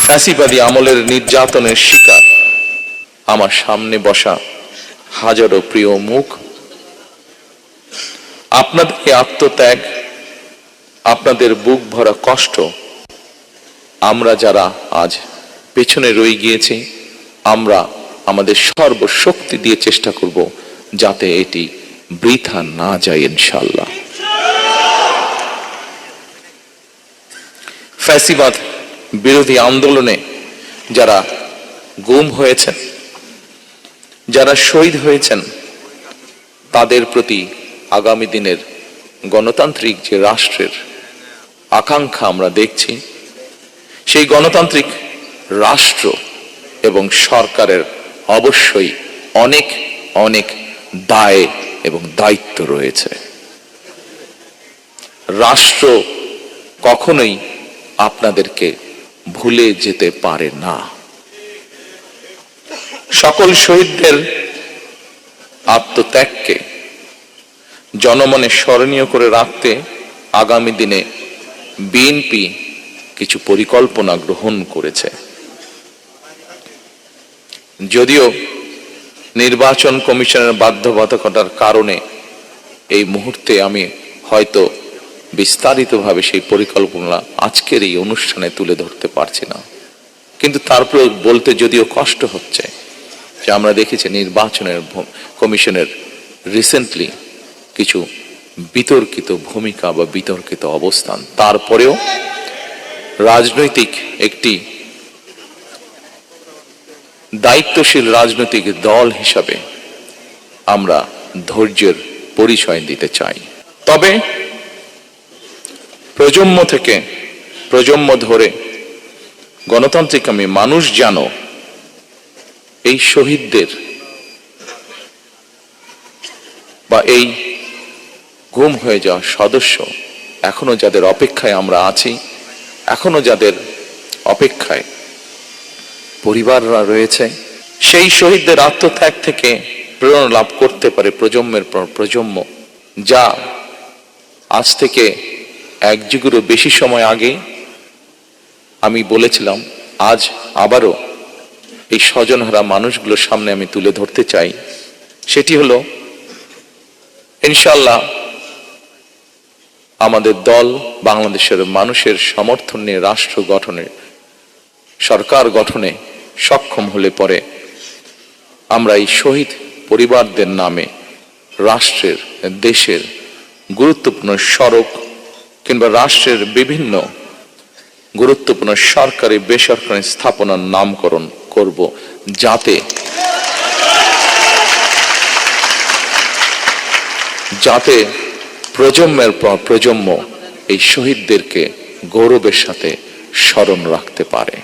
ফ্যাসিবাদী আমলের নির্যাতনের শিকার আমার সামনে বসা হাজারো প্রিয় মুখ, আপনাদের আত্মত্যাগ, আপনাদের বুক ভরা কষ্ট, আমরা যারা আজ পেছনে রয়ে গিয়েছি, আমরা আমাদের সর্বশক্তি দিয়ে চেষ্টা করব যাতে এটি বৃথা না যায় ইনশাআল্লাহ। ফ্যাসিবাদ বিরোধী আন্দোলনে যারা গুম হয়েছেন, যারা শহীদ হয়েছেন, তাদের প্রতি আগামী দিনের গণতান্ত্রিক যে রাষ্ট্রের আকাঙ্ক্ষা আমরা দেখছি, সেই গণতান্ত্রিক রাষ্ট্র এবং সরকারের অবশ্যই অনেক অনেক দায় এবং দায়িত্ব রয়েছে। রাষ্ট্র কখনোই আপনাদেরকে ভুলে যেতে পারে না। সকল শহীদদের আত্মত্যাগকে জনমনে স্মরণীয় করে রাখতে আগামী দিনে বিএনপি কিছু পরিকল্পনা গ্রহণ করেছে। যদিও নির্বাচন কমিশনের বাধ্যবাধকতার কারণে এই মুহূর্তে আমি হয়তো বিস্তারিতভাবে সেই পরিকল্পনা আজকের এই অনুষ্ঠানে তুলে ধরতে পারছি না, কিন্তু তারপরে বলতে যদিও কষ্ট হচ্ছে যে আমরা দেখেছি নির্বাচনের কমিশনের রিসেন্টলি কিছু বিতর্কিত ভূমিকা বা বিতর্কিত অবস্থান। তারপরেও রাজনৈতিক একটি দায়িত্বশীল রাজনৈতিক দল হিসাবে আমরা ধৈর্যের পরিচয় দিতে চাই। তবে প্রজন্ম থেকে প্রজন্ম ধরে গণতান্ত্রিক আমি মানুষ জানো এই শহীদদের বা এই গুম হয়ে যাওয়া সদস্য এখনো যাদের অপেক্ষায় আমরা আছি, এখনো যাদের অপেক্ষায় পরিবাররা রয়েছে, সেই শহীদদের আত্মত্যাগ থেকে প্রেরণা লাভ করতে পারে প্রজন্মের পর প্রজন্ম, যা আজ থেকে এক যুগেরও বেশি সময় আগে আমি বলেছিলাম, আজ আবারও এই স্বজনহারা মানুষগুলোর সামনে আমি তুলে ধরতে চাই। সেটি হলো ইনশাআল্লাহ আমাদের দল বাংলাদেশের মানুষের সমর্থন নিয়ে রাষ্ট্র গঠনে, সরকার গঠনে সক্ষম হলে পরে আমরা এই শহীদ পরিবারদের নামে রাষ্ট্রের, দেশের গুরুত্বপূর্ণ সড়ক কিংবা রাষ্ট্রের বিভিন্ন গুরুত্বপূর্ণ সরকারি বেসরকারি স্থাপনার নামকরণ করব, যাতে প্রজন্মের পর প্রজন্ম এই শহীদদেরকে গৌরবের সাথে স্মরণ রাখতে পারে।